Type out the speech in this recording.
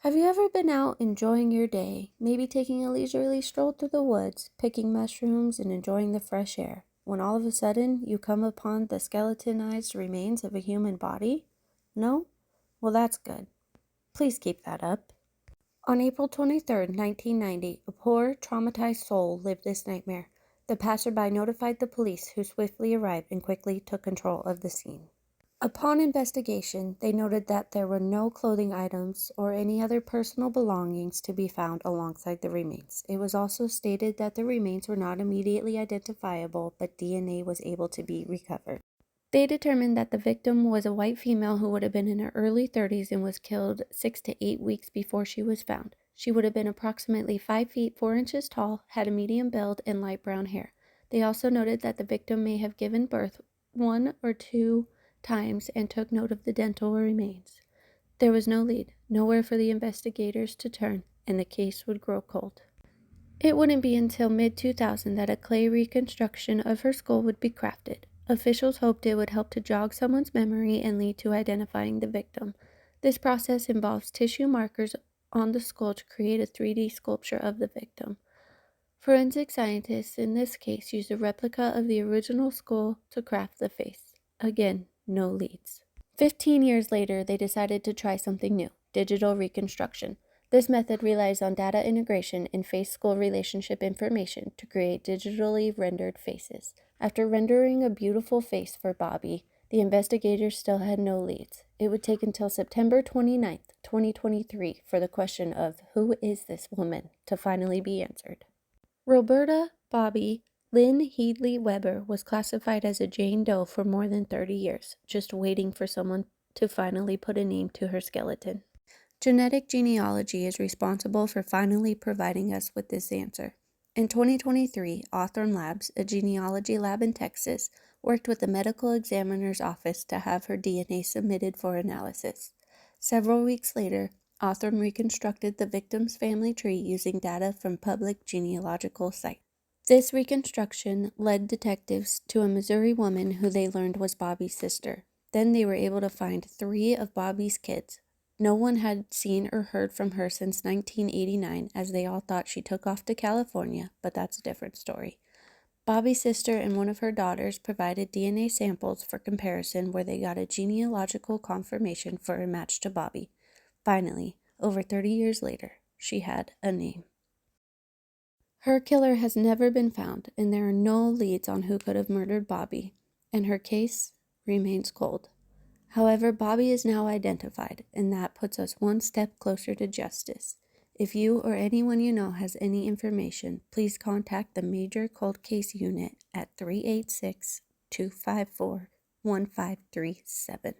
Have you ever been out enjoying your day, maybe taking a leisurely stroll through the woods, picking mushrooms, and enjoying the fresh air, when all of a sudden you come upon the skeletonized remains of a human body? No? Well, that's good. Please keep that up. On April 23rd, 1990, a poor, traumatized soul lived this nightmare. The passerby notified the police, who swiftly arrived and quickly took control of the scene. Upon investigation, they noted that there were no clothing items or any other personal belongings to be found alongside the remains. It was also stated that the remains were not immediately identifiable, but DNA was able to be recovered. They determined that the victim was a white female who would have been in her early 30s and was killed 6 to 8 weeks before she was found. She would have been approximately 5 feet 4 inches tall, had a medium build, and light brown hair. They also noted that the victim may have given birth 1 or 2 times and took note of the dental remains. There was no lead, nowhere for the investigators to turn, and the case would grow cold. It wouldn't be until mid-2000 that a clay reconstruction of her skull would be crafted. Officials hoped it would help to jog someone's memory and lead to identifying the victim. This process involves tissue markers on the skull to create a 3D sculpture of the victim. Forensic scientists in this case used a replica of the original skull to craft the face. Again, no leads. 15 years later, they decided to try something new: digital reconstruction. This method relies on data integration and face-skull relationship information to create digitally rendered faces. After rendering a beautiful face for Bobby, the investigators still had no leads. It would take until September 29th, 2023 for the question of "Who is this woman?" to finally be answered. Roberta Bobby Lynn Headley Weber was classified as a Jane Doe for more than 30 years, just waiting for someone to finally put a name to her skeleton. Genetic genealogy is responsible for finally providing us with this answer. In 2023, Awthorne Labs, a genealogy lab in Texas, worked with the medical examiner's office to have her DNA submitted for analysis. Several weeks later, Awthorne reconstructed the victim's family tree using data from public genealogical sites. This reconstruction led detectives to a Missouri woman who they learned was Bobby's sister. Then they were able to find 3 of Bobby's kids. No one had seen or heard from her since 1989, as they all thought she took off to California, but that's a different story. Bobby's sister and one of her daughters provided DNA samples for comparison, where they got a genealogical confirmation for a match to Bobby. Finally, over 30 years later, she had a name. Her killer has never been found, and there are no leads on who could have murdered Bobby, and her case remains cold. However, Bobby is now identified, and that puts us one step closer to justice. If you or anyone you know has any information, please contact the Major Cold Case Unit at 386-254-1537.